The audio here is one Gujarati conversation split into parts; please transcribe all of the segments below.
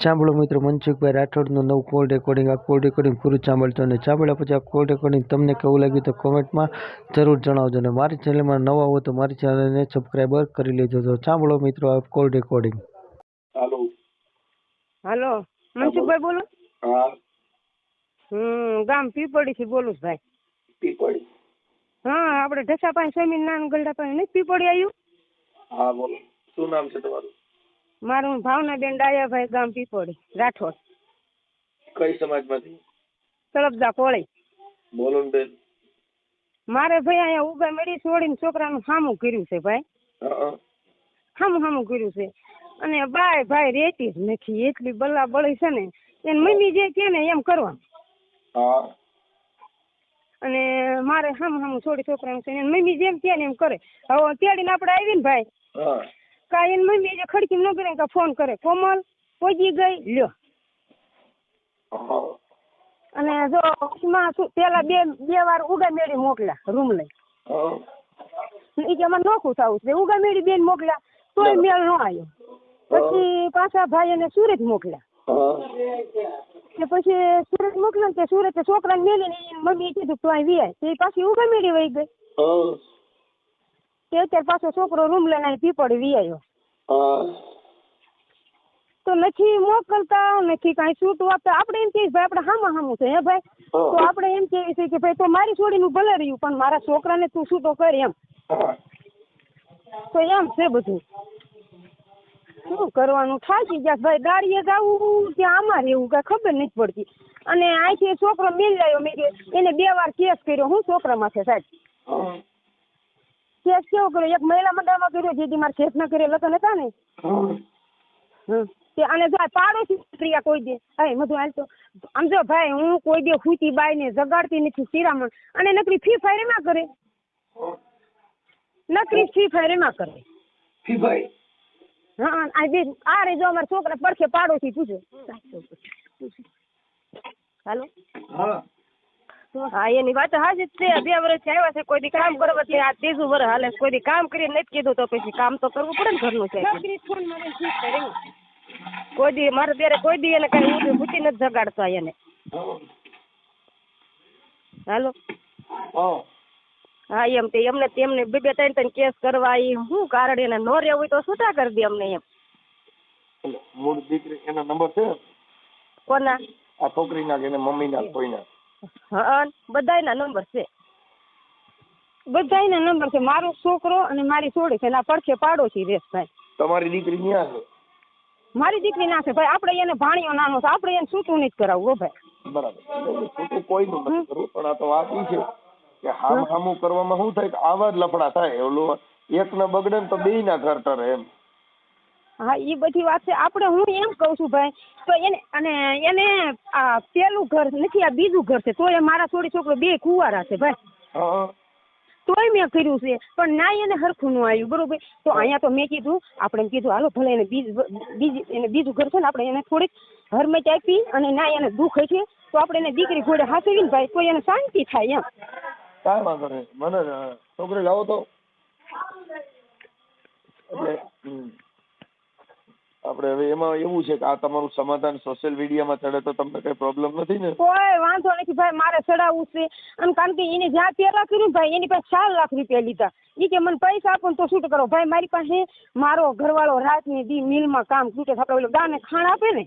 સાંભળો મિત્રો, મનસુખભાઈ રાઠોડનું નવું કોલ રેકોર્ડિંગ. આ કોલ રેકોર્ડિંગ પૂરું સાંભળજો અને સાંભળ્યા પછી આ કોલ રેકોર્ડિંગ તમને કેવું લાગ્યું તો કોમેન્ટમાં જરૂર જણાવજો. અને મારી ચેનલમાં નવા હો તો મારી ચેનલને સબસ્ક્રાઈબર કરી લેજો. તો સાંભળો મિત્રો આ કોલ રેકોર્ડિંગ. હાલો, મનસુખભાઈ બોલો? હા. ગામ પીપળી થી બોલું ભાઈ. પીપળી? હા, આપણે ઢસા પાસે જમીન નાન ગરડા પાસે નહીં પીપળી આવ્યું? હા બોલો, શું નામ છે તમારું? મારું ભાવનાબેન ડાયાભાઈ, ગામ પીપળી, રાઠોડ. કઈ સમાજમાંથી? તળપદા કોળી. બોલો ને બેન. મારે ભાઈ અહીંયા ઉગા મેળી છોડીને છોકરાનું સામું કર્યું છે ભાઈ. સામું કર્યું છે અને બાય ભાઈ રેતી જ નથી, એટલી બલા બળી છે ને એને મમ્મી જે કે ને એમ કરવાનું. અને મારે સામું છોડી છોકરાનું છે એને મમ્મી જેમ કે ને એમ કરે. હવે તેડીને આપણે આવી ને ભાઈ, કા એની મમ્મી જે ખડકી ન કરે કે ફોન કરે, કોમલ પહોંચી ગઈ લ્યો. અને જો પેલા બે વાર ઉગા મેળી મોકલ્યા રૂમ લઈ, એ કે અમારે નોખું થવું છે, ઉગા મેળી બેન મોકલ્યા તોય મેળ ન આવ્યો. પછી પાછા ભાઈ એને સુરત મોકલ્યા. પછી સુરત મોકલ્યા તે સુરત છોકરાને મેળીને મમ્મી કીધું તું અહીં વી તે પાછી ઉગા મેળી વહી ગઈ. તે અત્યારે પાછો છોકરો રૂમ લઈને પીપળી વી આવ્યો. તો નથી મોકલતા, નથી કાંઈ છૂટું આપતા. આપણે એમ કહીએ ભાઈ આપણે હામું છે હે ભાઈ, તો આપણે એમ કહીએ છીએ કે ભાઈ તો મારી છોડીનું ભલે રહ્યું પણ મારા છોકરાને તું છૂટો કર એમ. તો એમ છે બધું. શું કરવાનું, થાકી ગયા ભાઈ. દાડીએ જવું ત્યાં આમાં રહેવું કઈ ખબર નથી પડતી. અને અહીંથી છોકરો મિલ આવ્યો, મેં એને 2 વાર કેસ કર્યો. હું છોકરા માથે સાહેબ કેસ કેવો કર્યો? એક મહિલા મંડળમાં કર્યો, જેથી મારે કેસ ના કર્યો લગ્ન હતા ને. અને જો પાડોશી ક્રિયા કોઈ દે હા મધુ હાલ તો આમ જો ભાઈ હું કોઈ દે ખૂતી બાઈ ને જગાડતી નથી શિરામણ. અને નકરી ફી ફાયર ના કરે, નકરી ફી ફાયર ના કરે. ફી ભાઈ? હા, આ રે જો અમારા છોકરા પડખે પાડોશી પૂછો. હાલો. હા, એની વાત હાજી જ છે. 2 વર્ષ આવ્યા છે, કોઈ દી કામ કરવા છે. આ 3જું વર્ષ હાલે. કોઈ દી કામ કરી નથી કીધું તો પછી કામ તો કરવું પડે ને ઘરનું છે. કોઈ દી મારે ત્યારે કોઈ દી એને કઈ ઊંધી ભૂતી નથી જગાડતા એને. હાલો. હા, એમ તે એમને 2-3 કેસ કરવા. એ શું કારણ એને નો રહેવું હોય તો છૂટા કરી દે અમને એમ. મૂળ દીકરી એના નંબર છે? કોના? આ છોકરીના કે મમ્મીના કોઈના? હા, બધાયના નંબર છે. બધાયના નંબર છે. મારો છોકરો અને મારી છોડી છે, એના પડખે પાડોશી રેસ ભાઈ. તમારી દીકરી ક્યાં છે? મારી દીકરી ના છે ભાઈ. આપણે એને ભાણિયો નાનો છે, આપણે એને છૂટું નથી કરાવવું ભાઈ. બરાબર, છૂટું કોઈનું નથી કરવું, પણ આ તો વાત એ છે કે હામું કરવામાં શું થાય કે આવા જ લફડા થાય. ઓલું એકના બગડે ને તો 2ના ઘર ટરે એમ. હા, એ બધી વાત છે. આપણે હું એમ કઉ છું ભાઈ, તો એને આ પેલું ઘર નથી, આ બીજું ઘર છે. તોય મારા છોડી છોકરો 2 કુંવારા છે ભાઈ. તોય મેં કર્યું છે પણ ના એને હરખું નું આવ્યું. બરોબર, તો અહીંયા તો મેં કીધું આપણે કીધું હાલો ભલે એને બીજું ઘર છે ને આપણે એને થોડીક હરમત આપી અને ના એને દુઃખ હશે તો આપણે એને દીકરી ઘોડે હાથવી ને ભાઈ તો એને શાંતિ થાય એમ. કાંઈ વાંધો નહીં, મને છોકરી લાવો તો. એટલે આપણે હવે એમાં એવું છે કે આ તમારું સમાધાન સોશિયલ મીડિયામાં ચડે તો તમને કઈ પ્રોબ્લેમ નથી ને? કોઈ વાંધો નથી ભાઈ, મારે ચડાવવું છે. અને કારણ કે એને જ્યાં પેલા કર્યું ભાઈ એની પાસે 4 લાખ રૂપિયા લીધા. એ કે મને પૈસા આપો તો શૂટ કરો. ભાઈ મારી પાસે મારો ઘરવાળો રાતની દી મિલમાં કામ છૂટે આપણે ઓલો ગાને ખાણ આપે ને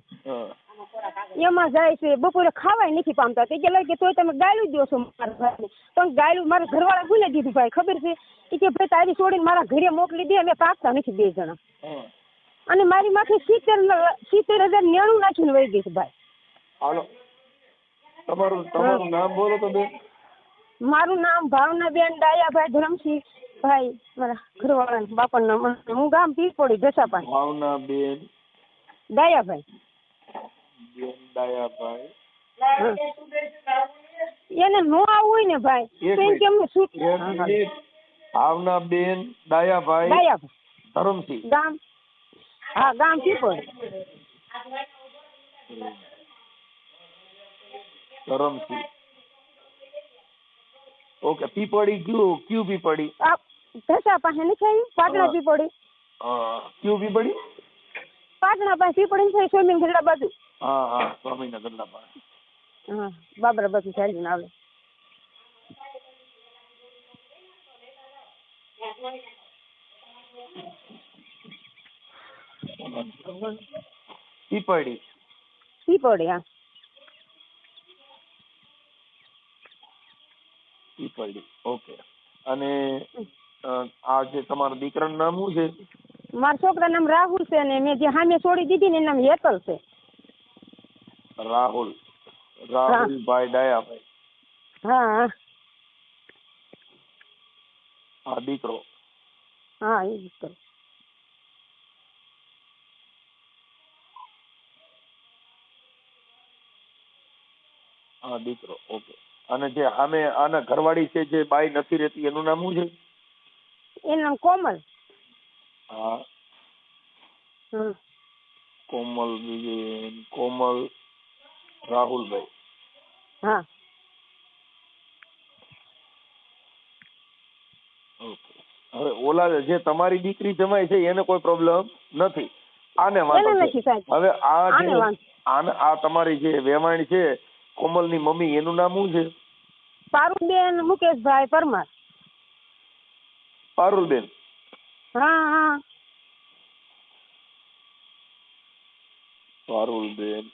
એમાં જાય છે. બપોરે ખાવાય નથી પામતા. તે કે લઈ કે તોય તમે ગાયલું દો છો મારા ભાઈને. તો ગાયલું મારા ઘરવાળા ભૂલે દીધું ભાઈ. ખબર છે એ કે ભાઈ તારી છોડીને મારા ઘરે મોકલી દે, અમે પાકતા નથી 2 જણા. અને મારી માથે 70,099 નાખીને વહી ગઈ છે ભાઈ. હાલો, તમારું નામ બોલો તો બેન. મારું નામ ભાવનાબેન ડાયાભાઈ ધરમસિંહ ભાઈ, મારા ઘરવાળા બાપાનું નામ. હું ગામ પીપળી ઢસાપા. ભાવનાબેન ડાયાભાઈ. ડાયાભાઈ. એને નો આવવું હોય ને ભાઈ તો એમ શૂટ. ભાવનાબેન ડાયાભાઈ ધરમસિંહ, ગામ હા ગામ પીપળી ધરમસિંહ. ઓકે, પીપળી ક્યુ પીપળી? ઢસા પાસે નથી પાટણા પીપળી. ક્યુ પીપળી? પાટણા પાસે પીપળી છે સ્વિમિંગ ગરડા બાજુ. હા હા સ્વામીના ગલ્લા પાસે. હા બાબરા બાજુ ચાલીને આવે. પીપળી. પીપળી હા. પીપળી ઓકે. અને આ જે તમારા દીકરાનું નામ શું છે? મારા છોકરા નામ રાહુલ છે ને મેં જે સામે છોડી દીધી ને એનું નામ હેતલ છે. રાહુલ. રાહુલભાઈ ડાયાભાઈ. હા હા દીકરો. હા એ જ તો. હા દીકરો ઓકે. અને જે સામે આના ઘરવાળી છે જે બાઈ નથી રહેતી એનું નામ શું છે? એનું નામ કોમલ. હા હમ. કોમલ કોમલ રાહુલભાઈ. હા ઓકે. હવે ઓલા જે તમારી દીકરી જમાય છે એને કોઈ પ્રોબ્લેમ નથી, આને એને વાંધો નથી છે. સાહેબ. હવે આ આને જે વાંધો. આ તમારી જે વેવાણ છે કોમલની મમ્મી એનું નામ શું છે? પારુલબેન મુકેશભાઈ પરમાર. પારુલબેન. હા હા પારુલબેન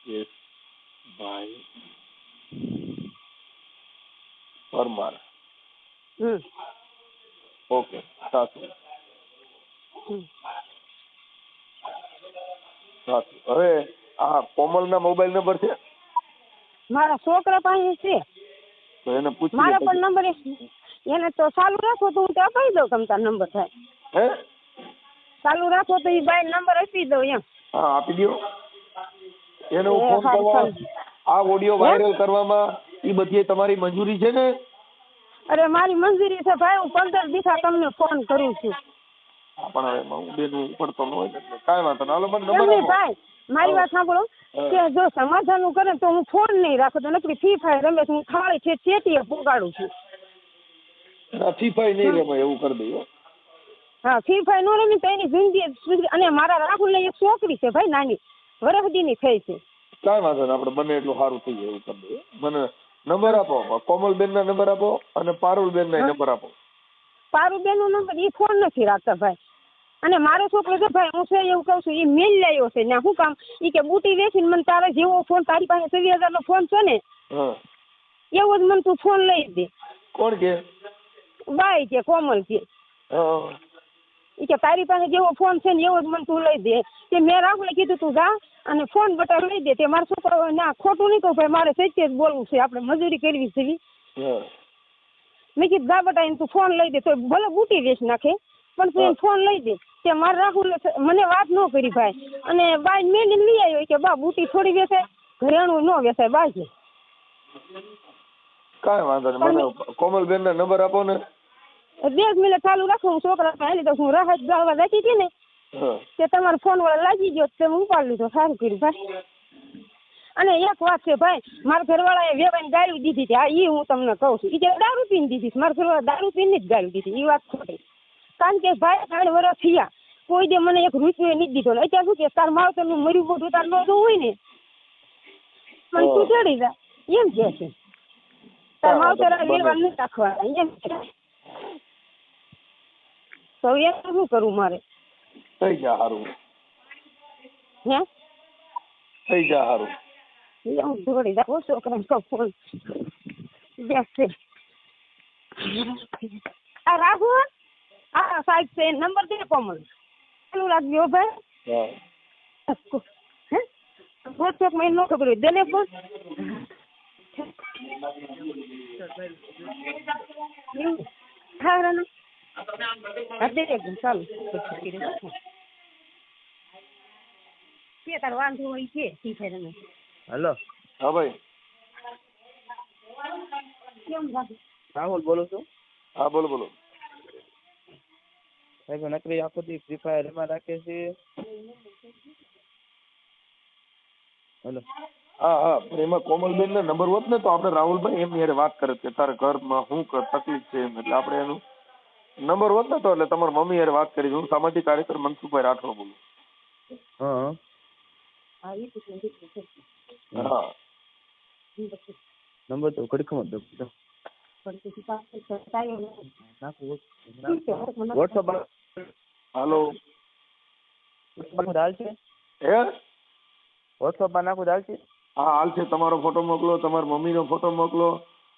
મુકેશભાઈ પરમાર. હમ ઓકે સાચું હમ. સાચું. હવે આ કોમલના મોબાઈલ નંબર છે? મારા છોકરા પાસે છે. તો એને પૂછી મારા લે પણ નંબર એને તો ચાલુ રાખો તો હું તો અપાઈ દઉં તમ તાર નંબર થાય. હે ચાલુ રાખો તો એ બાઈ નંબર આપી દઉં એમ. હા આપી દો. એને હું ફોન સારું, કરવા સારું. આ ઓડિયો વાયરલ કરવામાં એ બધી તમારી મંજૂરી છે ને? અરે મારી મંજૂરી છે ભાઈ, હું 15 દિવસ તમને ફોન કરું છું. પણ હવે હું બેન ઉપડતો ન હોય એટલે કાંઈ વાંધો નહીં. હાલો મને એમ નંબર નહીં આપો. ભાઈ, મારી વાત સાંભળો કે જો સમાધાન કરે તો હું ફોન નહીં રાખું તો નકરી ફ્રી ફાયર રમે છું. હું થાળી છે ચેટીએ પુગાડું છું. ફી ફાઈ નહીં રમાય એવું કરી દઈએ. હા ફ્રી ફાયર નો રમી તો એની જિંદગી સુધરી. અને મારા રાહુલને એક છોકરી છે ભાઈ નાની, વરહદીની થઈ છે. કાંઈ વાંધો નહીં, આપણે બને એટલું સારું થઈ જાય એવું કરી દઈએ. મને નંબર આપો, કોમલબેનના નંબર આપો અને પારુલબેનના નંબર આપો. પારુબેન નો નંબર એ ફોન નથી રાખતા ભાઈ. અને મારો છોકરો છે ભાઈ, હું છે એવું કહું છું, એ મેલ લાવ્યો છે ને શું કામ એ કે બુટી વેચીને મને તારા જેવો ફોન, તારી પાસે 20,000 નો ફોન છે ને એવો જ મને તું ફોન લઈ દે. કોણ કે? બાઈ કે કોમલ કે એ કે તારી પાસે જેવો ફોન છે ને એવો જ મને તું લઈ દે. તે મેં રાહુલે કીધું તું જા અને ફોન બટા લઈ દે. તે મારો છોકરો ના ખોટું નહીં કહું ભાઈ, મારે સત્ય જ બોલવું છે, આપણે મજૂરી કરવી છે. મેં કીધું જા બટા એને તું ફોન લઈ દે. તો ભલે બુટી વેચ નાખે પણ તું એને ફોન લઈ દે. તે મારા રાહુલ મને વાત ન કરી ભાઈ. અને બાઈ મેં લઈ આવ્યો કે બા બુટી થોડી વેચાય, ઘરેણું ન વેચાય બા કે. કાંઈ વાંધો નહીં, મને કોમલબેનના નંબર આપો ને. 2 મિનિટ ચાલુ રાખો, હું છોકરા હાલી દઉં. હું રાહત ગાળવા જતી હતી ને તે તમારો ફોન વાળા લાગી ગયો તે હું ઉપાડી લીધો. સારું કર્યું ભાઈ. અને એક વાત છે ભાઈ, મારા ઘરવાળાએ વેવાઈને ગાળી દીધી હતી. હા એ હું તમને કહું છું, એ જે દારૂ પીને દીધી. મારા ઘરવાળા દારૂ પીને જ ગાળી દીધી. એ વાત ખોટી. કારણ કે ભાઈ 3 વર્ષ થયા કોઈ દે મને 1 રૂપિયો નથી દીધો. અત્યારે શું કે તાર માવતરનું મર્યું મોઢું તાર ન હોય ને મને તું ચડી જા એમ કે છે. તાર માવતર લેવા નથી રાખવાના એમ કે. તો એ શું કરું મારે? થઈ જા હારું. હે થઈ જા હારું. હું દોડી જાઉં છોકરા ફોન બેસે. આ રાખો. હા સાહેબ છે નંબર દે કોમલ. ચાલુ રાખજો ભાઈ. હે ચોક મને ન ખબર હોય દેને ફોન. હા રાના હા દે એકદમ ચાલુ. કે તાર વાંધો હોય છે ઠીક છે તમે. હેલો. હા ભાઈ. કેમ રાહુલ બોલું છું. હા બોલો બોલો. સાહેબ નકરી આખો દી ફ્રી ફાયર એમાં રાખે છે. હેલો. હા હા પણ એમાં કોમલબેનના નંબર હોત ને તો આપણે રાહુલભાઈ એમની હારે વાત કરે કે તારા ઘરમાં શું તકલીફ છે એમ. એટલે આપણે એનું નંબર હોત ને તો એટલે તમારા મમ્મી હારે વાત કરી. હું સામાજિક કાર્યકર મનસુખભાઈ રાઠોડ બોલું. હા હા નંબર તો ઘડીકમાં દો વોટ્સઅપ હાલો હાલ છે હે વોટ્સઅપ માં નાખું હાલ છે હા હાલ છે. તમારો ફોટો મોકલો, તમારા મમ્મીનો ફોટો મોકલો,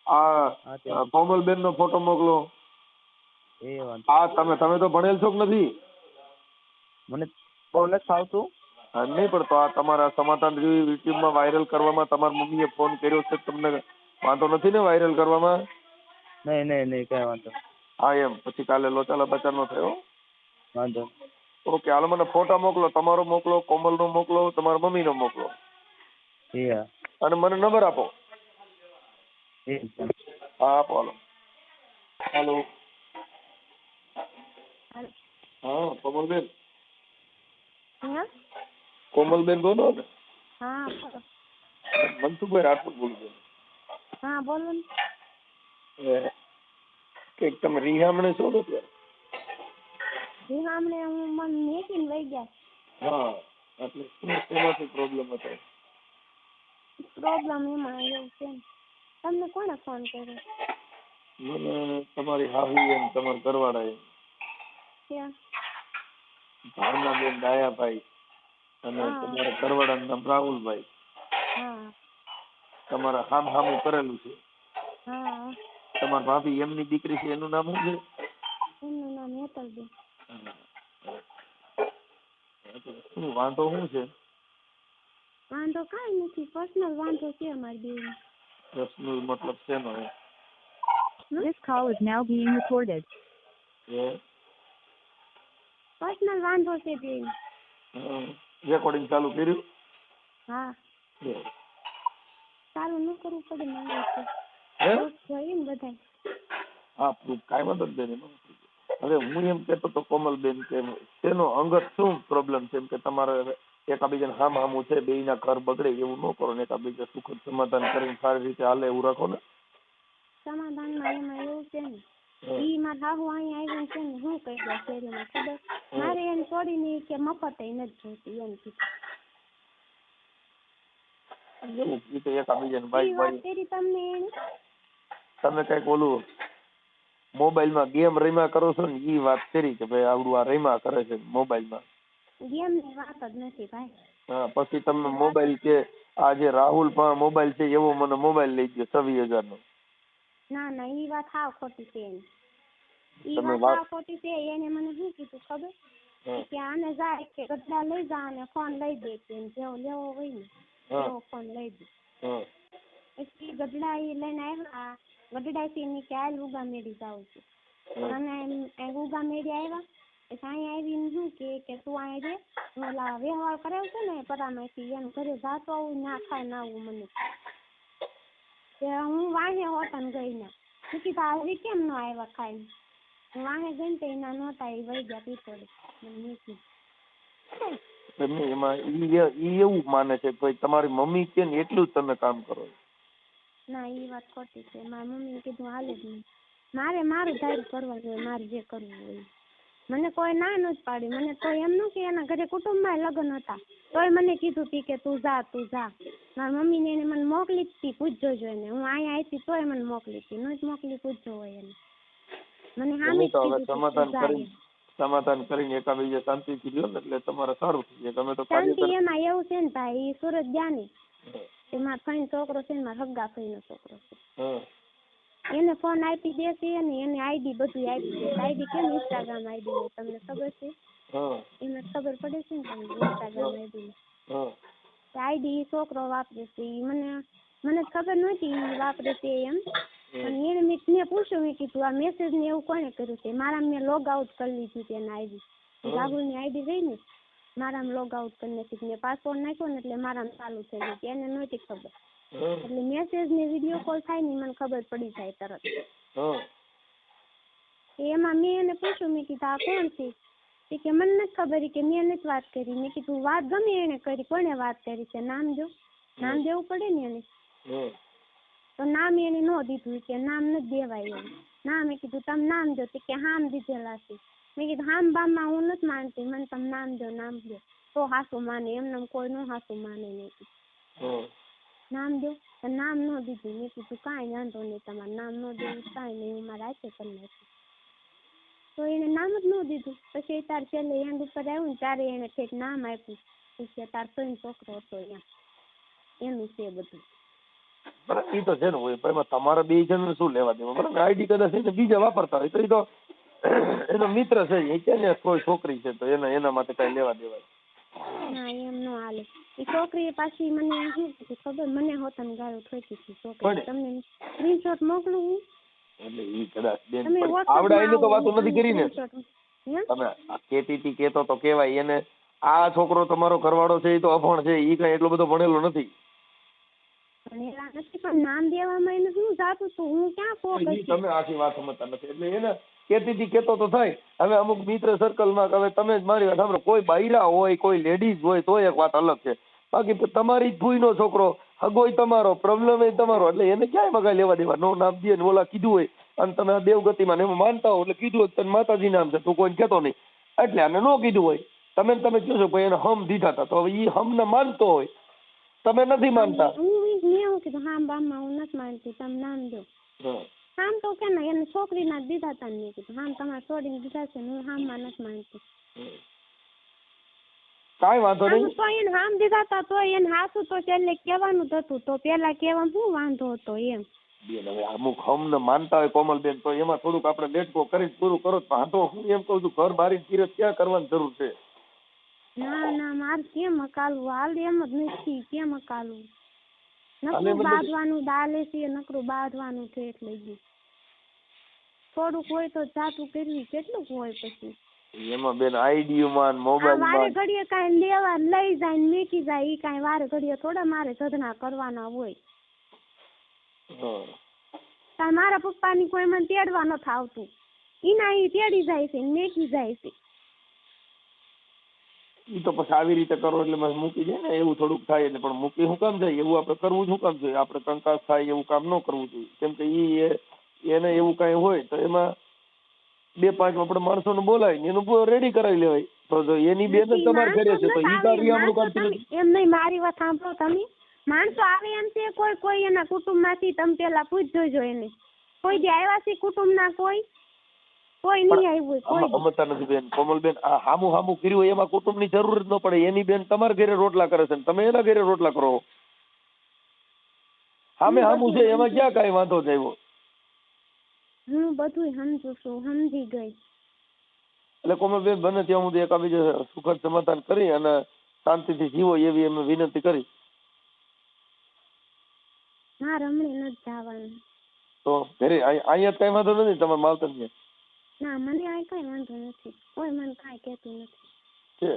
આ કોમલબેન નો ફોટો મોકલો. એ વાંધો હા તમે તો ભણેલ છો કે નથી? મને બહુ નથી ફાવતું. હા, નહીં પણ તો આ તમારા સમાધાન યુટ્યુબમાં વાયરલ કરવામાં તમારા મમ્મીએ ફોન કર્યો છે, તમને વાંધો નથી ને વાયરલ કરવામાં? નહીં કઈ વાંધો હા એમ પછી કાલે લોચાલા બચાર નો થયો. વાંધો ઓકે હાલો મને ફોટા મોકલો, તમારો મોકલો, કોમલનો મોકલો, તમારા મમ્મીનો મોકલો હા અને મને નંબર આપો. એ હા આપો હાલો. હાલો હા કોમલબેન. કોમલબેન બોલો ને? હા મનસુખભાઈ રાઠોડ બોલું છું. હા બોલો ને. કે તમે રીહામણે છો ને ત્યારે? રીહામણે હું મને મેકીને લઈ ગયા. હા એટલે શેમાંથી પ્રોબ્લેમ હતો? પ્રોબ્લેમ એમાં એવું છે ને. તમને કોણે ફોન કર્યો? મને તમારી હાહી એમ તમારા ઘરવાળાએ ક્યાં? ભાવનાબેન ડાયાભાઈ અને તમારા ઘરવાળાનું નામ રાહુલભાઈ. હા તમારા હામું કરેલું છે. હા તમારા ભાભી એમની દીકરી છે એનું નામ શું છે? એમનું નામ હેતલબેન. શું વાંધો શું છે? વાંધો કાંઈ નથી, પર્સનલ વાંધો છે અમારી બેન. પર્સનલ મતલબ શેનો? This call is now being recorded. Personal વાંધો છે બેન. રેકોર્ડિંગ ચાલુ કર્યું? હા ચાલુ ન કરવું પડે મારે છે. હે? જોઈએ ને બધાય. હા કાંઈ વાંધો નહીં બેન. હવે હું એમ કહેતો તો કોમલબેન કે તેનો અંગત શું પ્રોબ્લેમ છે? એમ કે તમારે એકાબીજાને હામું છે, બેયના ઘર બગડે એવું ન કરો ને, એકાબીજા સુખદ સમાધાન કરીને સારી રીતે હાલે એવું રાખો ને. સમાધાનમાં એમાં એવું છે ને, ઈ મારા હાહુ અહીંયા આવીને છે ને શું કહી દે શેરીમાં ખબર? મારે એને છોડીને કે મફત નથી જોઈતી એમ કીધું. એવું કીધું એકાબીજાને ઈ બાઈક વાત બાઈક કરી તમને એને? તમે કઈક ઓલું મોબાઈલમાં ગેમ રમ્યા કરો છો ને ઈ વાત કરી કે ભાઈ આવડું આ રમ્યા કરે છે મોબાઈલમાં. ગેમની વાત જ નથી ભાઈ. હા પછી તમે મોબાઈલ કે આ જે રાહુલ પણ મોબાઈલ છે એવો મને મોબાઈલ લઈ ગયો 26,000 નો. ના ઈ વાત હાવ ખોટી છે એની. ઈ તમે વાત હાવ ખોટી છે. એને મને શું કીધું ખબર? કે આને જાય કે ગઢડા લઈ જા અને ફોન લઈ દે કે જેવો લેવો હોય ને એવો ફોન લઈ દે. પછી ગઢડા ઈ લઈને આવ્યા. ગઢડાથી ની કે હાલ ઉગા મેળી જાવ છું. અને ઉગા મેળી આવ્યા. પછી અહીંયા આવીને શું કે તું અહીંયા રે, હું ઓલા વ્યવહાર કરાવ છે ને પરામાંથી એમ ઘરે જાતો આવું ના ખાય ના આવું મને. હું વાહે હોટન ગઈ ના. મેં કીધું આવી કેમ ન આવ્યા ખાઈ? હું વાહે ગઈ ને તો એના નહોતા એ વહી ગયા પીપળે. એમાં ઈ એવું માને છે કે તમારી મમ્મી કે ને એટલું જ તમે કામ કરો? ના ઈ વાત ખોટી છે. મારી મમ્મીએ કીધું હાલે જ નહીં. મારે મારું ધાર્યું કરવાનું હોય, મારે જે કરવું હોય. મને કોઈ ના નથી પાડી. મને તો એમ ન કે એના ઘરે કુટુંબમાં લગ્ન હતા તોય મને કીધું તી કે તું જા. મારી મમ્મીને એને મને મોકલી જ તી, પૂછજો જોઈને. હું અહીંયા આવી હતી તોય મને મોકલી હતી. નથી મોકલી પૂછજો હોય એને. મને સામે જ કીધું સમાધાન કરીને એકાબીજા શાંતિથી રહ્યો ને એટલે તમારે સારું થઈ જાય. તમે તો શાંતિ એમાં એવું છે ને ભાઈ, સુરત ગયા ને મારા ફઈનો છોકરો છે ને મારા હગા ફઈનો છોકરો છે. એને ફોન આપી દેશે ને એને આઈડી બધું આપી દેશે. આઈડી કેમ ઇન્સ્ટાગ્રામ આઈડી હોય તમને ખબર છે? એને ખબર પડે છે ને તમને ઇન્સ્ટાગ્રામ આઈડી આઈડી છોકરો વાપરે છે. મને ખબર નહોતી વાપરે છે એમ. અને એને મેં પૂછ્યું, મેં કીધું આ મેસેજ ને એવું કોને કર્યું છે? મારા મેં લોગ આઉટ કરી લીધી હતી એના આઈડી. રાહુલની આઈડી રહી ને મારામાં લોગ આઉટ કરી નાખી. મેં પાસવર્ડ નાખ્યો ને એટલે મારામાં ચાલુ થઈ ગઈ. એને નહોતી ખબર. એટલે મેસેજ ને વિડીયો કોલ થાય ને મને ખબર પડી જાય તરત. એમાં મેં એને પૂછ્યું, મેં કીધું આ કોણ છે? કે મને નથી ખબર કે મેં નથી વાત કરી. મેં કીધું વાત ગમે એને કરી, કોને વાત કરી છે? નામ દેવું પડે ને એને. તો નામ એને ન દીધું કે નામ નથી દેવાય એવું. ના મેં કીધું તમે નામ દો કે હામ દીધેલા છે. મેં કીધું હામ બામમાં હું નથી માનતી, મને તમે નામ દો. તો હાસુ માને, એમને કોઈ નો હાસુ માને નહીં. નામ દો તો નામ ન દીધું. મેં કીધું કાંઈ વાંધો નહીં, તમારે નામ ન દેવું કાંઈ નહીં, હું મારા હાથે કરી નાખું. તો એને નામ જ ન દીધું. પછી તાર છેલ્લે એન્ડ ઉપર આવ્યું ને ત્યારે એને ઠેક નામ આપ્યું. પછી તાર ત્રણ છોકરો હતો એનું છે બધું. બરાબર, એ તો છે ને હોય, પણ એમાં તમારા બે જણ શું લેવા દેવા? બરાબર, આઈડી કદાચ એને બીજા વાપરતા હોય તો એ તો એનો મિત્ર છે, એ કે ને કોઈ છોકરી છે તો એના માટે કઈ લેવા દેવાય? ના, એમ ન હાલે. એ છોકરીએ પાછી મને શું કીધું ખબર? મને હોતન ગાળો ઠોકી હતી છોકરી. તમને સ્ક્રીનશોટ મોકલું હું? એટલે ઈ કદાચ બેન તમે આવડાઈને તો વાતો WhatsApp નથી કરી ને. તમે કેતી કેતો તો કેવાય એને, આ છોકરો તમારો ઘરવાળો છે એ તો અભણ છે, ઈ કઈ એટલો બધો ભણેલો નથી. ભણેલા નથી પણ નામ દેવામાં એને શું જાતું તું? હું ક્યાં ઈ તમે આખી વાત સમજતા નથી. એટલે એને કેતી કેતો તો થાય. હવે અમુક મિત્ર સર્કલમાં હવે તમે જ મારી વાત સાંભળો, કોઈ બૈરા હોય કોઈ લેડીઝ હોય તો એક વાત અલગ છે, બાકી તમારી જ ભૂઈનો છોકરો, હગોય તમારો, પ્રોબ્લેમ એ તમારો, એટલે એને ક્યાંય મગાઈ લેવા દેવા? નો નામ દે ને ઓલા કીધું હોય અને તમે આ દેવગતિમાં એમાં માનતા હો એટલે કીધું હોય તને માતાજી નામ છે, તું કોઈને કહેતો નહીં એટલે આને ન કીધું હોય. તમે કહો છો ભાઈ એને હમ દીધા હતા, તો હવે ઈ હમ ને માનતો હોય, તમે નથી માનતા. હું કીધું હા બામાં હું નથી માનતી, તમે નામ દો. હામ તો કે ને એને છોકરીના દીધા હતા ને. મેં કીધું હામ તમારે છોડીને દીધા છે, હું હામમાં નથી માનતી. કાંઈ વાંધો નહીં. તો એને હામ દીધા હતા તો એને હાસું તો છેલ્લે કહેવાનું જ હતું, તો પેલા કહેવામાં શું વાંધો હતો એમ. બેન હવે અમુક હમ ને માનતા હોય કોમલબેન તો એમાં થોડુંક આપણે લેટકો કરી પૂરું કરો. હા તો હું એમ કહું છું ઘર બારી કિરત ક્યાં કરવાની જરૂર છે? ના ના, મારે કેમ અકાલવું? હાલ એમ જ નથી, કેમ અકાલવું? નકરું બાંધવાનું દાલે છે, નકરું બાંધવાનું છે, એટલે ગયું થોડુંક હોય તો જાતું કરવી કેટલુંક હોય. પછી એમાં બેન આઈડીમાં મોબાઈલમાં વારે ઘડીએ કાંઈ લેવા લઈ જાય ને મેકી જાય, ઈ કાંઈ વારે ઘડીએ થોડા મારે સધના કરવાના હોય. કાંઈ મારા પપ્પાની કોઈ મને તેડવા નથી આવતું, ઈના ઈ તેડી જાય છે ને મેકી જાય છે. ઈ તો પછી આવી રીતે કરો એટલે મૂકી જાય ને, એવું થોડુંક થાય. એટલે પણ મૂકી શું કામ જાય? એવું આપણે કરવું શું કામ જોઈએ? આપણે કંકાસ થાય એવું કામ ન કરવું જોઈએ. કેમ કે એને એવું કઈ હોય તો એમાં 2-5 આપણે માણસોને બોલાવીને એનું રેડી કરાવી લેવાય. તો એની બેન જ તમારે ઘરે છે તો ઈ કાર્ય આપણું કરતી નથી. એમ નહીં, મારી વાત સાંભળો તમે. માણસો આવે એમ છે કોઈ એના કુટુંબમાંથી, તમે પેલા પૂછજો એને કોઈ જે આવ્યા છે કુટુંબના? કોઈ નહીં આવ્યું હોય. અમતા નથી બેન. કોમલબેન આ હામું કર્યું હોય એમાં કુટુંબની જરૂર જ ન પડે. એની બેન તમારા ઘરે રોટલા કરે છે તમે એના ઘરે રોટલા કરો. હામું છે એમાં ક્યાં કાંઈ વાંધો થયો? હું બધું સમજુ છું, સમજી ગઈ. એટલે કોમલબેન બને ત્યાં સુધી એકાબીજા સુખદ સમાધાન કરી અને શાંતિથી જીવો એવી અમે વિનંતી કરી. મારે હમણાં નથી જવાનું. તો ઘરે અહીંયા કઈ વાંધો નથી તમારે માવતર છે? ના, મને આ કઈ વાંધો નથી, કોઈ મને કાંઈ કહેતું નથી. છે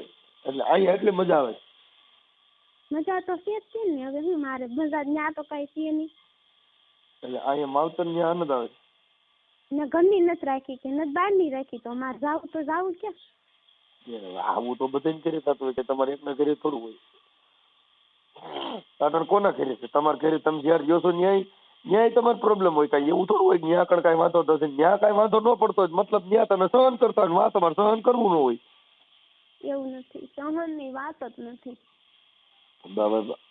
એટલે અહીંયા એટલી મજા આવે? મજા તો છે જ ને. હવે હું મારે મજા ત્યાં તો કઈ છે નહીં. એટલે અહીંયા માવતર ને આનંદ આવે ને ઘરની નથી રાખી કે નથી બહારની રાખી, તો મારે જાવું તો જાવું ક્યાં? આવું તો બધાને ઘરે થતું હોય કે તમારે એકના ઘરે થોડું હોય. પાટણ કોના ઘરે છે? તમારા ઘરે તમે જયારે જોશો ન્યાય તમારે પ્રોબ્લેમ હોય. કઈ એવું થોડું હોય ન્યા કણ કઈ વાંધો થશે, ન્યા કઈ વાંધો ન પડતો હોય મતલબ ન્યા તમે સહન કરતા હોય, તમારે સહન કરવું ન હોય. એવું નથી, સહનની વાત જ નથી.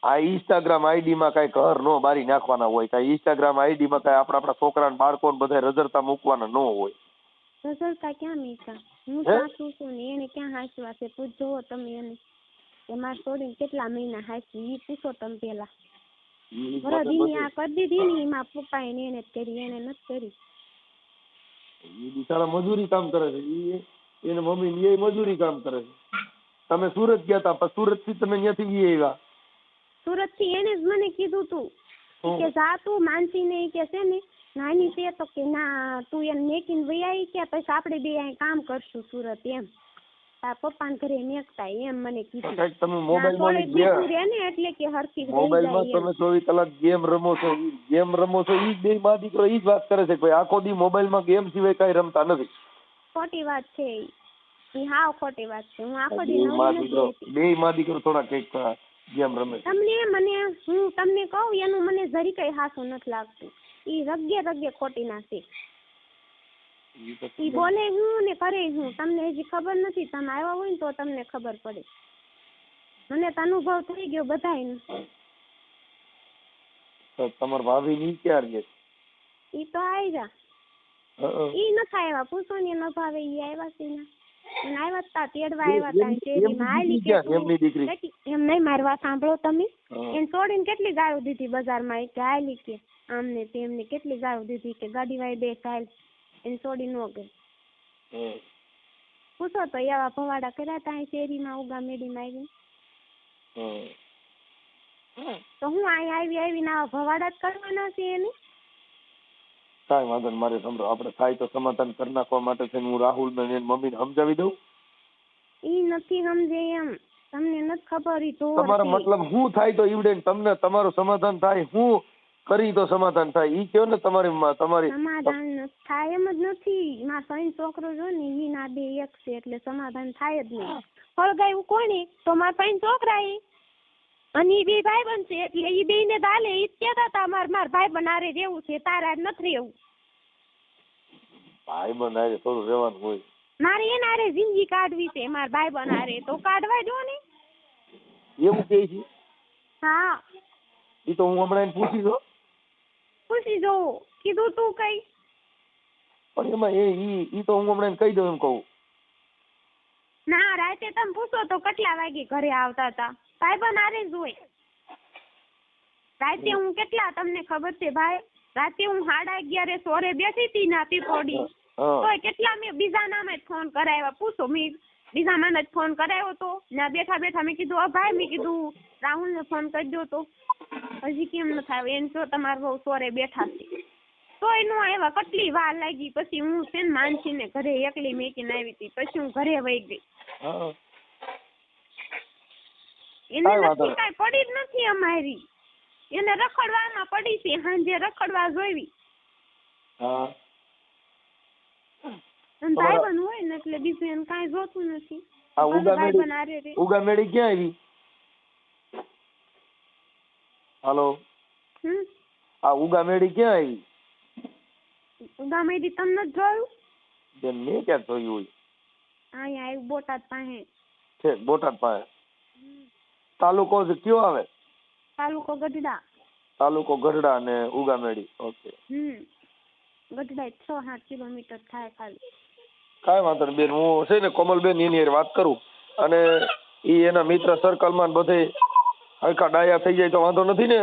આ ઇન્સ્ટાગ્રામ આઈડી માં કઈ ઘર નો બારી નાખવાના હોય, કઈ ઇન્સ્ટાગ્રામ આઈડી માં કઈ આપણા છોકરા બાળકો બધા રજરતા મૂકવાના ન હોય. રજરતા ક્યાં મીકા? હું સાચું છું ને એને ક્યાં હાચવા છે? પૂછજો તમે એને કે મારે છોડીને કેટલા મહિના હાચવી, ઈ પૂછો તમે પેલા. વરદીની આ કરી દીધી ને એમાં પપ્પા એને કરી, એને નથી કરી. એ બિચારા મજૂરી કામ કરે છે, એને મમ્મી એ મજૂરી કામ કરે છે. તમે સુરત ગયા તા, સુરત થી તમે ત્યાંથી આવ્યા? સુરત થી એને જ મને કીધું તું કે જા તું માનસી ને કે છે ને નાની છે તો કે ના તું એને મેકીને વઈ આવી કે પછી આપણે બે અહીં કામ કરશું સુરત એમ. તાર પપ્પાને ઘરે મેકતા એમ મને કીધું. તમે મોબાઈલમાં એટલે કે હરખી મોબાઈલમાં તમે 24 કલાક ગેમ રમો છો, ઈ બે મા દીકરો ઈ જ વાત કરે છે કે ભાઈ આખો દી મોબાઈલમાં ગેમ સિવાય કઈ રમતા નથી. ખોટી વાત છે ઈ, હાવ ખોટી વાત છે. હું આખો દી નવરી નથી. બે મા દીકરો થોડા કઈક ગેમ રમે. હું તમને કહું એનું મને જરી કઈ હાસું નથી લાગતું. ઈ રગે ખોટી નાખે. ઈ બોલે હું ને કરે હું, તમને હજી ખબર નથી. તમે આવ્યા હોય ને તો તમને ખબર પડે. મને તો અનુભવ થઈ ગયો બધાયનો. તો તમારા ભાભી ની ક્યાં રહે? ઈ તો આવ્યા. ઈ નથી આવ્યા, પૂછો ને ન ભાવે ઈ આવ્યા છે ને. એને આવ્યા તા તેડવા આવ્યા તા શેરીમાં આલી કે એમની દીકરી એમ નહીં મારવા સાંભળો તમે. એને છોડીને કેટલી ગાળો દીધી બજારમાં કે આલી કે આમને તેમને કેટલી ગાળો દીધી કે ગાડી વાળી બે ચાલ એને છોડી ન ગઈ. પૂછો તો એવા ભવાડા કર્યા તા શેરીમાં ઉગા મેડીમાં આવીને. તો હું અહીં આવીને આવા ભવાડા જ કરવાના છે એને. કાંઈ વાંધો નહીં, મારે સમજો આપણે થાય તો સમાધાન કરી નાખવા માટે છે હું રાહુલ ને મમ્મીને સમજાવી દઉં. ઈ નથી સમજે એમ, તમને નથી ખબર. ઈ તો તમારો મતલબ હું થાય તો ઈવડે તમને તમારું સમાધાન થાય, હું કરી તો સમાધાન થાય ઈ કયો ને. તમારી સમાધાન થાય એમ જ નથી. મારા ભાઈ છોકરો જો ને ઈ ના બે એક છે એટલે સમાધાન થાય જ નહીં. હળગાયું કોને? તો મારા ભાઈ છોકરા એ અને ઈ બે ભાઈ બન છે એટલે ઈ બે ને દાલે ઈ જ કહેતા હતા માર ભાઈ બનારે રહેવું છે, તારા નથી રહેવું. ભાઈ બનારે થોડું રહેવાનું હોય. મારે એનારે જિંદગી કાઢવી છે, મારા ભાઈ બનારે તો કાઢવા જો ને. એવું કે છે? હા ઈ તો હું હમણાં એને પૂછી જોવો કીધું તું કઈ. પણ એમાં ઈ તો હું હમણાં કહી દઉં એમ કહું. ના રાતે તમે પૂછો તો કેટલા વાગે ઘરે આવતા હતા? ભાઈ બનારે જ હોય. રાતે હું કેટલા તમને ખબર છે ભાઈ? રાતે હું 11:30 સોરે બેઠી હતી ના પીપોડી તોય કેટલા મેં બીજા નામે જ ફોન કરાવ્યા. પૂછો મેં બીજા નામે જ ફોન કરાવ્યો તો ના બેઠા બેઠા મેં કીધું ભાઈ મેં કીધું રાહુલ ને ફોન કરી દો તો હજી કેમ ન થાય એને જો તમારે બહુ સોરે બેઠા છે તોય નો આવ્યા. કેટલી વાર લાગી પછી હું છે ને માનસી ને ઘરે એકલી મેકીને આવી હતી પછી હું ઘરે વહી ગઈ. એને નક્કી કાંઈ પડી જ નથી અમારી. એને રખડવામાં પડી છે, સાંજે રખડવા જોઈવી. ભાઈ બન હોય ને એટલે બીજું એને કાંઈ જોતું નથી. ઉગામેડી ક્યાં આવી? હાલો, આ ઉગામેડી ક્યાં આવી? ઉગામેડી તમને જ જોયું? બેન મેં ક્યાં જોયું હોય? અહીંયા આવ્યું બોટાદ પાસે. છે બોટાદ પાસે. તાલુકો કયો આવે? તાલુકો ગઢડા. તાલુકો ગઢડા અને ઉગામેડી. ઓકે. ગઢડા 6-7 કિલોમીટર થાય ખાલી. કાંઈ વાંધો નહીં બેન, હું છે ને કોમલબેન એની વાત કરું અને ઈ એના મિત્ર સર્કલમાં બધે હલકા ડાયા થઈ જાય તો વાંધો નથી ને?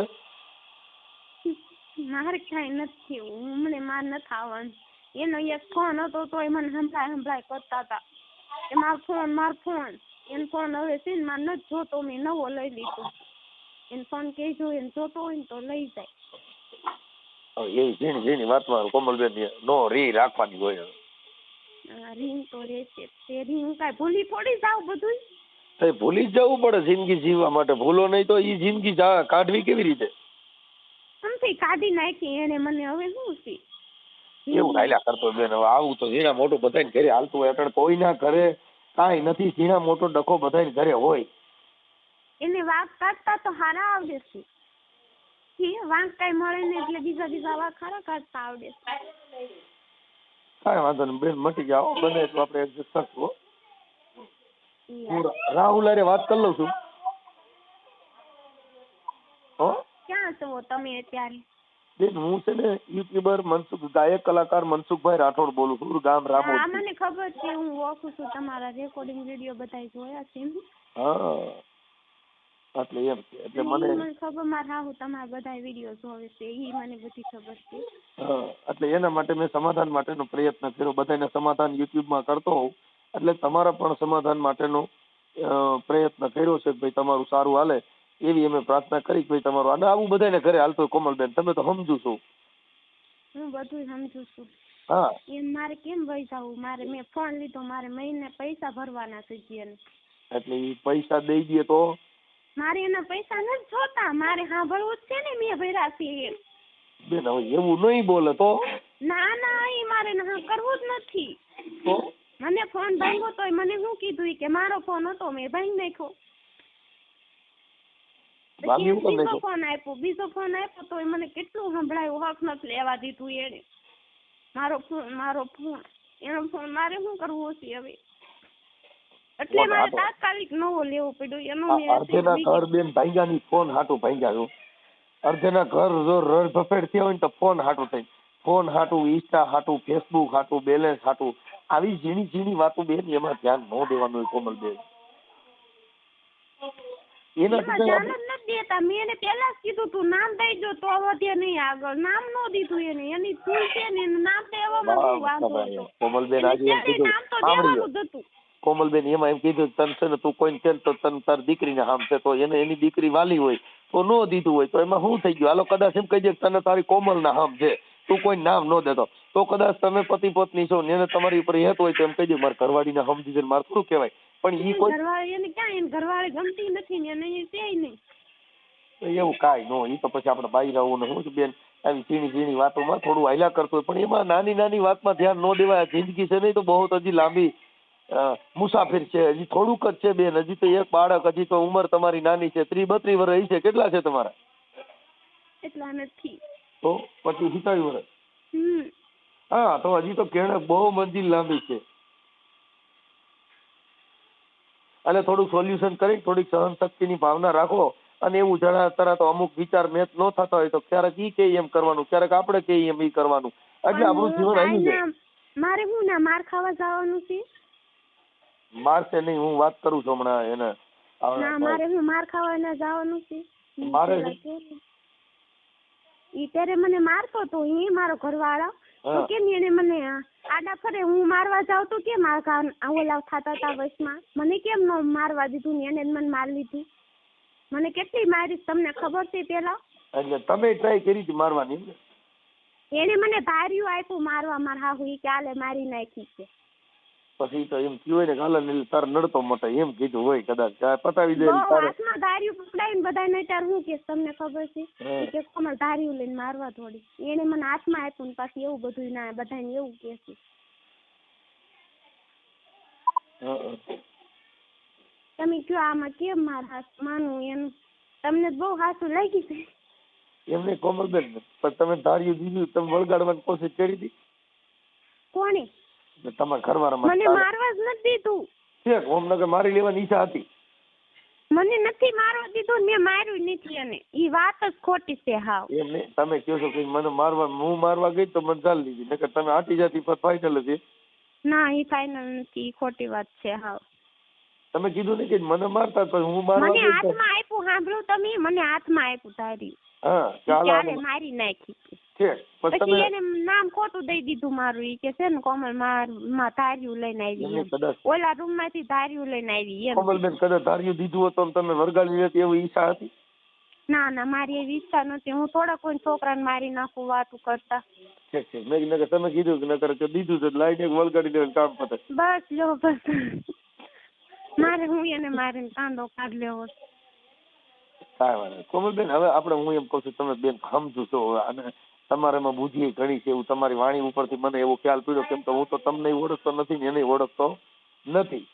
મારે કાંઈ નથી, મને માર નથી આવવાનું. એનો એક ફોન હતો તોય મને સંભળાય કરતા હતા કે માર ફોન એનો ફોન હવે છે ને મારે નથી જોતો, મેં નવો લઈ લીધો. એને ફોન કહેજો એને જોતો હોય ને તો લઈ જાય. એ ઝીણી વાતમાં કોમલબેન નો રી રાખવાની હોય. રીંગ તો રહેશે તે રીંગ કાંઈ ભૂલી થોડી જાવ બધું. ભૂલી જ જવું પડે જિંદગી જીવવા માટે. ભૂલો નહીં તો ઈ જિંદગી કાઢવી કેવી રીતે? સમથી કાઢી નાખી એને મને. હવે શું છે એવું હાલ્યા કરતો બેન. હવે આવું તો ઝીણા મોટું બધાને ઘરે હાલતું હોય. એટલે કોઈના ઘરે કાંઈ નથી, ઝીણા મોટો ડખો બધાને ઘરે હોય. એને વાંક કાઢતા તો હારા આવડે છે. વાંક કાંઈ મળે ને એટલે બીજા વાંક હારા કાઢતા આવડે છે. કાંઈ વાંધો નહીં બેન, મટી જાઓ બને તો આપણે એડજસ્ટ કરશું. હું રાહુલ અરે વાત કરી લઉં છું. ક્યાં છો તમે અત્યારે? બેન હું છે ને યુટ્યુબર ગાયક કલાકાર મનસુખભાઈ રાઠોડ બોલું છું, ગામ રામોદ. હા મને ખબર છે, હું ઓળખું છું. તમારા રેકોર્ડિંગ વિડીયો બધા જોયા છે. હા એટલે એમ છે. એટલે મને ખબર મારા હાહુ તમારા બધા વિડીયો જોવે છે, ઈ મને બધી ખબર છે. હા એટલે એના માટે મેં સમાધાન માટેનો પ્રયત્ન કર્યો. બધાને સમાધાન યુટ્યુબમાં કરતો હોઉં એટલે તમારા પણ સમાધાન માટેનો પ્રયત્ન કર્યો છે. ભાઈ તમારું સારું હાલે એવી અમે પ્રાર્થના કરી કે ભાઈ તમારું અને આવું બધાને ઘરે હાલતો. કોમલબેન તમે તો સમજુ છો. હું બધું સમજુ છું. હા એમ મારે કેમ વહી જવું? મારે મેં ફોન લીધો, મારે મહિને પૈસા ભરવાના છે એને. એટલે એ પૈસા દઈ દે તો? મારે એના પૈસા નથી જોતા, મારે સાંભળવું જ છે ને મેં ભર્યા છે. બેન હવે એવું નહીં બોલે તો? ના એ મારે કરવું જ નથી. તો મને ફોન ભાંગ્યો તોય મને શું કીધું કે મારો ફોન હતો મેં ભાંગી નાખ્યો. બીજો ફોન આપ્યો તો મને કેટલું સંભળાયું, હક નથી લેવા દીધું એને. મારો ફોન એનો ફોન મારે શું કરવું છે હવે? એટલે મારે તાત્કાલિક નવો લેવો પડ્યો એનો મેં અર્ધેના ઘર બેન ભાંગ્યાની ફોન હાટું ભાંગ્યા છો. અર્ધેના ઘર જો રડફફેડ થયા હોય ને તો ફોન હાટું થઈ, ફોન હાટું, ઇન્સ્ટા હાટું, ફેસબુક હાટું, બેલેન્સ હાટું, આવી ઝીણી ઝીણી વાતો બેન એમાં ધ્યાન ન દેવાનું હોય કોમલબેન. એમાં ધ્યાન જ નથી દેતા. મેં એને પહેલા જ કીધું તું નામ દઈ જો તો વધે નહીં આગળ. નામ ન દીધું એને. એની ભૂલ છે ને એનું નામ દેવામાં શું વાંધો હતો? કોમલબેન આજે એમ કીધું, નામ તો દેવાનું જ હતું. કોમલબેન એમાં એમ કીધું તને છે ને તું કોઈને કે તો તને તારી દીકરીને હામ છે તો એને એની દીકરી વાલી હોય તો ન દીધું હોય તો એમાં શું થઈ ગયું? હાલો કદાચ એમ કહી દે તને તારી કોમલના હામ છે, તું કોઈ નામ ન દેતો તો કદાચ તમે પતિ પત્ની છો ને એને તમારી ઉપર હેત હોય તો એમ કહી દે મારા ઘરવાળીને સમજી જાય મારે થોડું કહેવાય. પણ ઈ કોઈ ઘરવાળી એને ક્યાં એને ઘરવાળી ગમતી નથી ને એને છે નહીં. એવું કાંઈ નો, ઈ તો પછી આપણે બાઈ રહું ને હું જ બેન આવી ઝીણી ઝીણી વાતોમાં થોડું હાલ્યા કરતો હોય પણ એમાં નાની નાની વાતમાં ધ્યાન ન દેવાય. જિંદગી છે નહીં તો બહુ હજી લાંબી મુસાફિર છે, હજી થોડુંક જ છે બેન. હજી તો એક બાળક, હજી તો ઉંમર તમારી નાની છે, 30-32 વર્ષ છે. કેટલા છે તમારા? એટલા નથી તો 25-27 વર્ષ. હા તો હજી તો કેણે બહુ મંજિલ લાંબી છે. અને થોડું સોલ્યુશન કરી થોડીક સહન શક્તિની ભાવના રાખો અને એવું જણાતા તો અમુક વિચાર મેચ ન થતા હોય તો ક્યારેક ઈ કે એમ કરવાનું, ક્યારેક આપણે કે એમ ઈ કરવાનું, એટલે આપણું જીવન આવી જાય. મારે હું ના માર ખાવા જવાનું છે? મારશે નહીં, હું વાત કરું છું હમણાં એને. ના મારે હું માર ખાવા ના જવાનું છે. મારે ઈ ત્યારે મને મારતો તો એ મારો ઘરવાળો તો કેમ એને મને આડા ફરે હું મારવા જાવ તો કેમ ઓલા થતા હતા વચમાં? મને કેમ ન મારવા દીધું ને એને મને મારી લીધું? મને કેટલી મારીશ તમને ખબર છે પેલા? એટલે તમે ટ્રાય કરી હતી મારવાની? એને મને ધાર્યું આપ્યું મારવા. મારા હાહુ ઈ કે આલે મારી નાખી છે. પછી તો એમ થયું હોય ને ગાલા ને તાર નડતો મટે એમ કીધું હોય કદાચ પતાવી દે. હાથમાં ધાર્યું પકડાઈને બધા ને તાર હું કે તમને ખબર છે કે કોમલ ધાર્યું લઈને મારવા થોડી. એને મને હાથમાં આપ્યું ને પાછી એવું બધું ના બધાને એવું કે છે. તમે કયો આમાં કેમ મારા હાથ માનું? એનું તમને બહુ હાથું લાગી છે. એમને કોમલબેન પણ તમે ધાર્યું દીધું, તમે વળગાડવાની કોશિશ કરી હતી? કોને? તમારા ઘરવાળા મને મારવા જ નથી દીધું. છે ઓમનગર મારી લેવાની ઈચ્છા હતી? મને નથી મારવા દીધું, મેં માર્યું નથી. અને ઈ વાત જ ખોટી છે હાવ. એમ નહીં, તમે કહો છો કે મને મારવા, હું મારવા ગઈ તો મને ચાલી લીધી, નકર તમે આટી જાતી ફાઇનલ હતી. ના ઈ ફાઇનલ નથી, ખોટી વાત છે હાવ. તમે કીધું ને કે મને મારતા તો હું મારવા મને હાથમાં આપ્યું, સાંભળો તમે, મને હાથમાં આપ્યું તારી. હા ચાલો મારી નાખી છે. પછી એને નામ ખોટું દઈ દીધું મારું. ઈ કે છે ને કોમલ માં ધાર્યું લઈને આવી, ઓલા રૂમ માંથી ધાર્યું લઈને આવી. કોમલબેન કદાચ ધાર્યું દીધું હોત તો તમે વરગાડી લેતી એવી ઈચ્છા હતી? ના ના મારી એવી ઈચ્છા નથી. હું થોડા કોઈ છોકરાને મારી નાખું વાતું કરતા. છે મેં નકર તમે કીધું કે નકર કે દીધું છે લાઈને એક વળગાડી દેવાનું કામ પતે. બસ લો બસ. મારે હું એને મારીને કાંદો કાઢ લેવો. કાંઈ વાંધો કોમલબેન. હવે આપણે હું એમ કહું છું તમે બેન સમજુ છો અને તમારામાં બુદ્ધિ ઘણી છે એવું તમારી વાણી ઉપરથી મને એવો ખ્યાલ પડ્યો. કેમ કે હું તો તમને ઓળખતો નથી ને એને ઓળખતો નથી,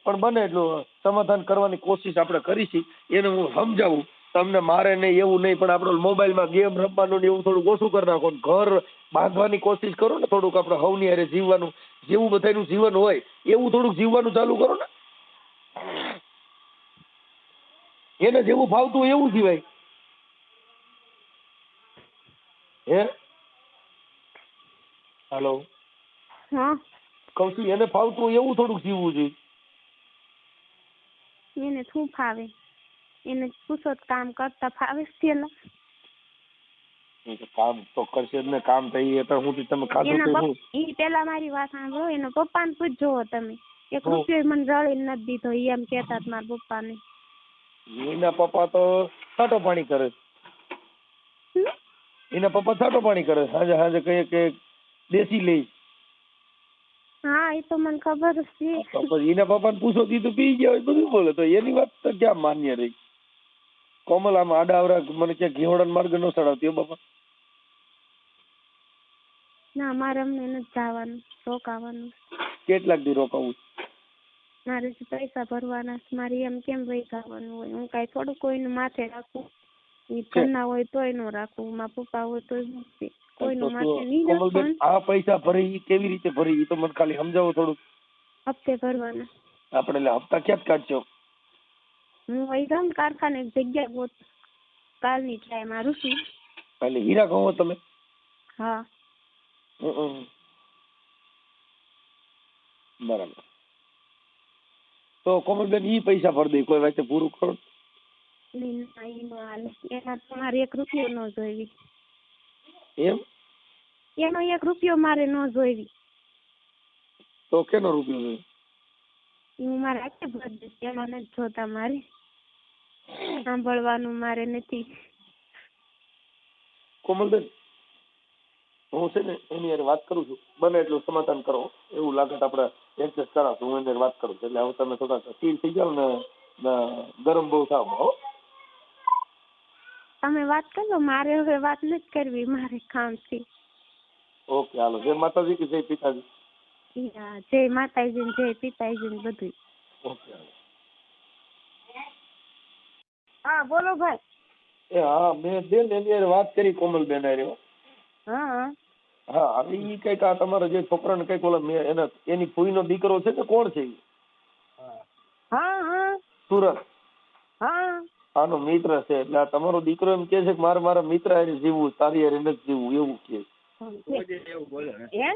પણ બને એટલું સમાધાન કરવાની કોશિશ આપણે કરીશી. એને હું સમજાવું તમને મારે નહીં એવું નહીં, પણ આપણે મોબાઈલમાં ગેમ રમવાનું ને એવું થોડુંક ઓછું કરી નાખો. ઘર બાંધવાની કોશિશ કરો ને થોડુંક. આપણે હવની હારે જીવવાનું, જેવું બધાનું જીવન હોય એવું થોડુંક જીવવાનું ચાલુ કરો ને. એને જેવું ફાવતું એવું જીવાય. હે હાલો કઉ છું એને ફાવતું એવું થોડુંક જીવવું જોઈએ. એને શું ફાવે? એને પૂછો કામ કરતા ફાવે પેલા? કામ તો કરશે ને, કામ થઈ હું તમે ખાધું. ઈ પેલા મારી વાત સાંભળો. એના પપ્પા ને પૂછજો તમે. એક રૂપિયો મને રળીને નથી દીધો એમ કેતા મારા પપ્પા ને. એના પપ્પા તો છાંટો પાણી કરે. એના પપ્પા છાંટો પાણી કરે. સાંજે સાંજે કહીએ કે દેશી લઈ. હા એ તો મને ખબર છે. પછી એના પપ્પા ને પૂછો દીધું પી ગયા હોય બધું બોલે તો એની વાત તો ક્યાં માન્ય રહી? કોમલ આમ આડા આવડા મને ક્યાં ઘેવડા માર્ગ ન ચડાવતી બાપા. ના મારે અમને નથી જવાનું, રોકાવાનું. કેટલાક દી રોકાવું? મારે પૈસા ભરવાના. મારે એમ કેમ વહી જવાનું હોય? હું કઈ થોડું કોઈનું માથે રાખું. ઈ ઘરના હોય તોય નો રાખું, મારા પપ્પા હોય તોય મૂકતી. કોઈનું માથે નહીં રાખવાનું. આ પૈસા ભરી કેવી રીતે ભરી? ઈ તો મને ખાલી સમજાવો થોડું. હપ્તે ભરવાના. આપણે એટલે હપ્તા ક્યાં કાઢશો? હું વહી જાઉં ને કારખાને એક જગ્યા ગોત કાલની ટ્રાય મારું છું. એટલે હીરા કહો તમે? હા. બરાબર. તો કોમલબેન ઈ પૈસા ભરી દે કોઈ વાતે પૂરું કરો. ના ઈ નો હાલે. એના તમારે 1 રૂપિયો ન જોઈવી. એમ? એનો 1 રૂપિયો મારે ન જોઈવી. તો કેનો રૂપિયો જોઈએ? હું મારે હાથે ભરી દઈશ. એનો નથી જોતા મારે. સાંભળવાનું મારે નથી. કોમલબેન હું છે ને એની યાર વાત કરું છું, બને એટલું સમાધાન કરો. એવું લાગે તો આપણે એડજસ્ટ કરાવશું. હું એની વાત કરું છું એટલે હવે તમે થોડાક સ્થિર થઈ જાવ ને ગરમ બહુ થાવ. હો તમે વાત કરો. મારે હવે વાત નથી કરવી. મારે કામ છે. ઓકે હાલો. જય માતાજી કે જય પિતાજી? હા, જય માતાજી ને જય પિતાજી ને બધું. ઓકે હાલો. હા બોલો ભાઈ. એ હા મેં બેન એની યાર વાત કરી કોમલબેન હારે. હા હા હવે ઈ કઈક આ તમારા જે છોકરાને કઈક ઓલા મેં એની ફૂઈનો દીકરો છે કે કોણ છે ઈ? હા હા સુરત. હા આનો મિત્ર છે એટલે આ તમારો દીકરો એમ કે છે કે મારે મારા મિત્ર હારે જીવવું, તારી હારે નથી જીવવું એવું કે. એવું બોલો ને. હે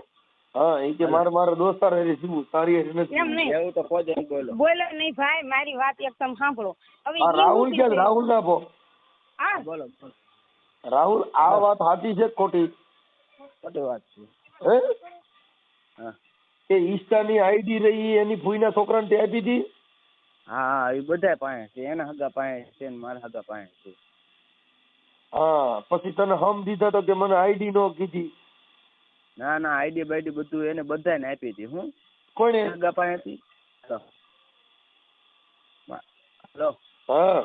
હા એ કે મારા દોસ્તાર હારે જીવવું, તારી હારે નથી એમ જીવવું. નહીં. એવું તો ખોજે બોલો. બોલો નહીં ભાઈ. મારી વાત એક તમે સાંભળો. હવે આ ઈ રાહુલ શું ક્યાં છે? રાહુલ ના પો હા બોલો. રાહુલ આ વાત સાચી છે કે ખોટી? ખોટી વાત છે. હે હા કે ઈસ્ટાની આઈડી રહી એની ફૂઈના છોકરાને તે આપી હતી? હા એ બધા પાસે છે. એના હગા પાસે છે ને મારા હગા પાસે છે. હા પછી તને હમ દીધા તો કે મને આઈડી નો કીધી? ના ના આઈડી બાઈડી બધું એને બધાને આપી હતી. હું કોણે? હગા પાસે હતી. હેલો હા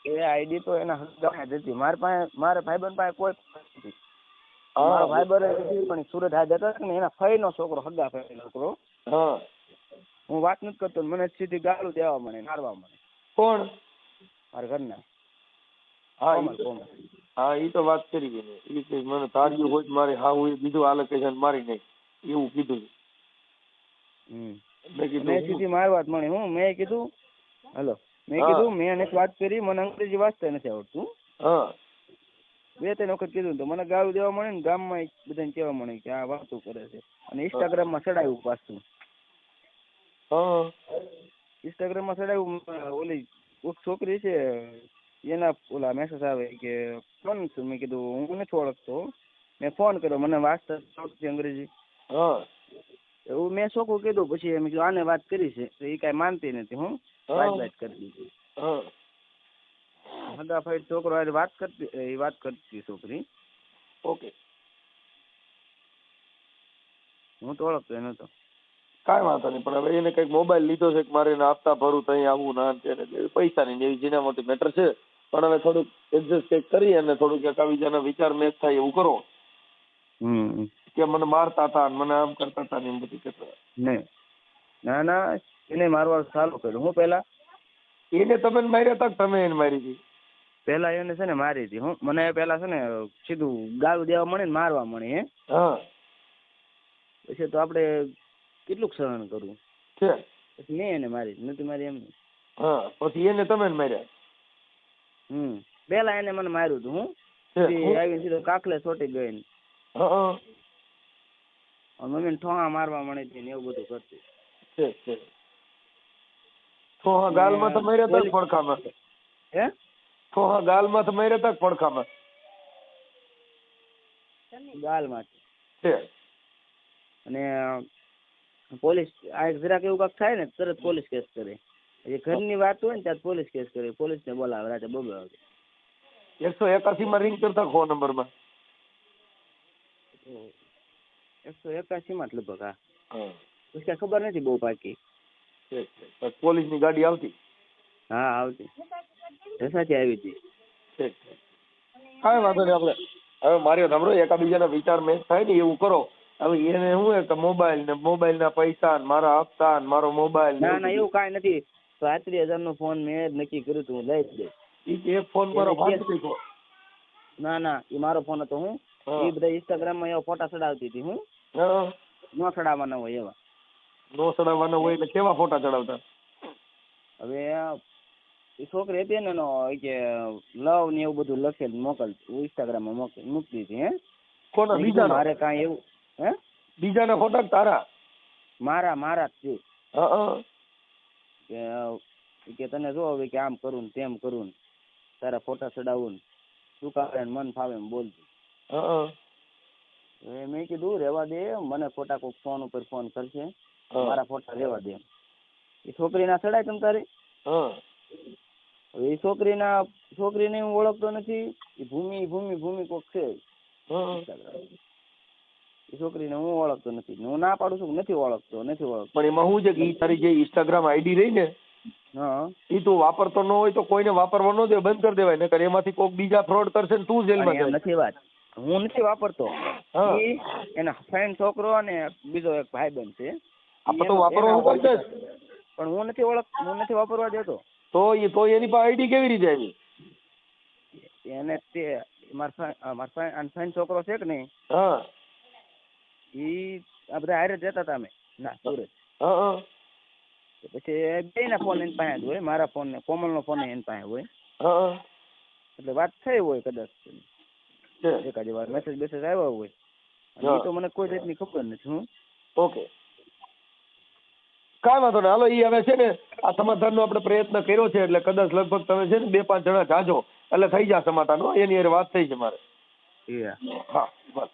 એ આઈડી તો એના હગા પાસે હતી. મારા ભાઈબંધ પાસે કોઈ નથી. મારો હા ભાઈબંધ નથી પણ સુરત હાજર હતો ને એના ફઈનો છોકરો હગા ફઈનો છોકરો. હા હું વાત નથી કરતો. મને સીધી ગાળું દેવા મને, મારવા મને. કોણ? મારા ઘરના. હા કોમલ. હા એ તો વાત કરી ગઈ ને. એ કે મને તાર્યું હોય મારે હા હું બીજું આ લોકેશન મારી નહીં એવું કીધું. મેં કીધું સીધી મારવા જ મને. મેં કીધું હેલો મેં હા. કીધું મેં એને વાત કરી. મને અંગ્રેજી વાંચતા નથી આવડતું. હા 2-3 વખત કીધું તો મને ગાળું દેવા મળે ને ગામમાં બધાને કહેવા મળે કે આ વાતો કરે છે. અને ઇન્સ્ટાગ્રામમાં ચડાવ્યું પાછું. હા ઇન્સ્ટાગ્રામમાં ચડાવ્યું. ઓલી એક છોકરી છે એના ઓલા મેસેજ આવે કે ફોન છું. મેં કીધું હું નથી ઓળખતો. મેં ફોન કર્યો. મને વાંચતા આવડતી અંગ્રેજી. હા એવું મેં ચોખ્ખું કીધું. પછી એમ કીધું આને વાત કરી છે તો એ કાંઈ માનતી નથી. હું વાત કરી દીધી. હા હગા ફાઈટ છોકરો હારે વાત કરતી છોકરી. ઓકે હું તો ઓળખતો નતો. કાંઈ વાંધો નહીં પણ હવે એને કંઈક મોબાઈલ લીધો છે કે મારે એને આપતા ભરું ત્યાં આવવું ના તેને પૈસાની ને એવી જીના મોટી મેટર છે. પણ હવે થોડુંક એડજસ્ટ કંઈક કરી અને થોડુંક એકાબીજાના વિચાર મેચ થાય એવું કરો કે મને મારતા હતા મને આમ કરતા હતા ને એમ બધું કહેતા. નહીં ના ના એને મારવાનું ચાલુ કર્યું. હું પેલા એને તમે માર્યા હતા કે તમે એને મારી હતી? પેલા એને છે ને મારી હતી. હું મને પેલા છે ને સીધું ગાળું દેવા મળે ને મારવા મળે. હે હા પછી તો આપણે કેટલુંક સહન કરવું છે. પછી મેં એને મારી નથી મારી એમ. હા પછી એને તમે માર્યા? પેલા એને મને માર્યું હતું. હું આવીને સીધો કાકલે ચોટી ગઈ. હા મમ્મીને ઠોહા મારવા મળે છે ને એવું બધું કરતી. છે ઠોહા ગાલમાં તો માર્યા હતા પડખામાં? હે ઠોહા ગાલમાં તો માર્યા હતા પડખામાં? ગાલમાં છે. અને પોલીસ આ જરાક એવું કાંક થાય ને તરત પોલીસ કેસ કરે. એ ઘરની વાત હોય ને ત્યાં પોલીસ કેસ કરે. પોલીસને બોલાવે રાતે 2 વાગે. 181 માં રિંગ કરતા ફોન નંબરમાં? 181 માં જ લગભગ. હા હા પછી ખબર નથી બહુ પાકી. પોલીસની ગાડી આવતી? હા આવતી. ઢસાથી આવી હતી. કાંઈ વાંધો નહીં. આપણે હવે મારી સાંભળો એકાબીજાના વિચાર મેચ થાય ને એવું કરો. હવે એને શું કે મોબાઈલના પૈસા ને મારા હપ્તા ને મારો મોબાઈલ. ના ના એવું કાંઈ નથી. 35,000 નો ફોન મેં નક્કી કર્યું હતું. હું લઈ જ દઈશ. એક ફોન મારો ના ના એ મારો ફોન હતો. હું એ બધા ઇન્સ્ટાગ્રામમાં એવા ફોટા ચડાવતી હતી. હું ન ચડાવવાના હોય એવા. નો ચડાવવાના હોય એટલે કેવા ફોટા ચડાવતા? હવે એ છોકરી હતી ને એનો એ કે લવ ને એવું બધું લખેલું મોકલતું ઇન્સ્ટાગ્રામમાં મૂકતી હતી. કોના? મેં કીધું બીજાના? મારે કાંઈ એવું બીજાના ફોટા તારા? મારા જ છે હા કે તને જો હવે કે આમ કરું ને તેમ કરું ને તારા ફોટા ચડાવું ને તું કાલે મન ફાવે એમ બોલતી. હા મેં કીધું રેવા દે, મને ખોટા કોઈક ફોન ઉપર ફોન કરશે, મારા ફોટા રેવા દે. એ છોકરીના ચડાય તમ તારે? હા હવે એ છોકરીને હું ઓળખતો નથી. એ ભૂમિ કોક છે એ છોકરીને હું ઓળખતો નથી. હું ના પાડું છું નથી ઓળખતો. પણ એમાં શું છે કે ઈ તારી જે ઇન્સ્ટાગ્રામ આઈડી રહી ને હા ઈ તું વાપરતો ન હોય તો કોઈને વાપરવા ન દે, બંધ કરી દેવાય, નકર એમાંથી કોઈક બીજા ફ્રોડ કરશે ને તું જેલમાં એમ જાય. નથી વાત, હું નથી વાપરતો. હા. એના ફ્રેન્ડ છોકરો અને બીજો એક ભાઈબંધ છે. આપણે તો વાપરવા હું કરશે પણ હું નથી વાપરવા દેતો. તો એની પાસે આઈડી કેવી રીતે આવી? એને તે મારા ફ્રેન્ડ છોકરો છે કે નહીં, હા ઈ આ બધા હારે જતા હતા અમે ના સુરત. હા પછી બે ના ફોન એની પાસે જ હોય, મારા ફોન ને કોમલ નો ફોન એની પાસે હોય. હા એટલે વાત થઈ હોય કદાચ એકાદ વાર મેસેજ આવ્યા હોય. એ તો મને કોઈ જાતની ખબર નથી. ઓકે, કાંઈ વાંધો નહીં. હાલો, ઈ હવે છે ને આ સમાધાનનો આપણે પ્રયત્ન કર્યો છે, એટલે કદાચ લગભગ તમે છે ને 2-5 જણા જાજો એટલે થઈ જાય સમાધાન. એની હારે વાત થઈ છે મારે. Yeah. હા બસ.